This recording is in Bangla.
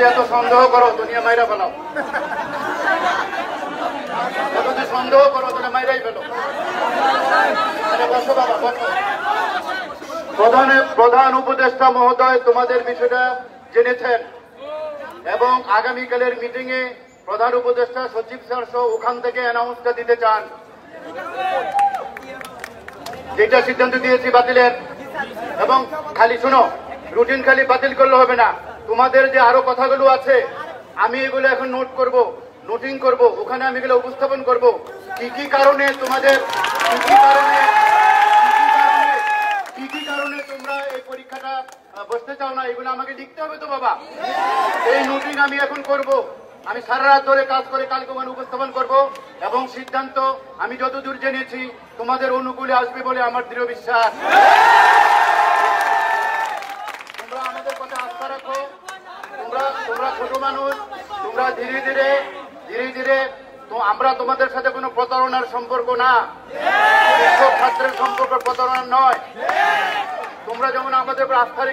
এত সন্দেহ করো দুনিয়া মাইরা ফেলাও, যদি সন্দেহ করো তাহলে মাইরাই ফেলো। বসো বাবা বসো। প্রধান উপদেষ্টা মহোদয় তোমাদের বিষয়টা জেনেছেন এবং আগামীকালের মিটিং এ প্রধান উপদেষ্টা সচিব স্যার সহ ওখান থেকে অ্যানাউন্সটা দিতে চান। যেটা সিদ্ধান্ত দিয়েছি বাতিলের, এবং খালি শোনো, রুটিন খালি বাতিল করলে হবে না, তোমাদের যে আরো কথাগুলো আছে আমি এগুলো এখন নোট করব, নোটিং করব, ওখানে আমি এগুলো উপস্থাপন করব। কি কি কারণে তোমাদের কি কি কারণে তোমরা এই পরীক্ষাটা বসতে চাও না, এগুলো আমাকে লিখতে হবে তো বাবা। এই নোটিং আমি এখন করব, আমি সারা রাত ধরে কাজ করে কালকে ওখানে উপস্থাপন করব এবং সিদ্ধান্ত আমি যতদূর জেনেছি তোমাদের অনুকূলে আসবে বলে আমার দৃঢ় বিশ্বাস। তোমরা আমাদের কথা আস্থা রাখো, তোমরা ছোট মানুষ, তোমরা ধীরে ধীরে তো আমরা তোমাদের সাথে কোনো প্রতারণার সম্পর্ক না, ছাত্রের সম্পর্ক প্রতারণা নয়। তোমরা যেমন আমাদের উপর আস্থা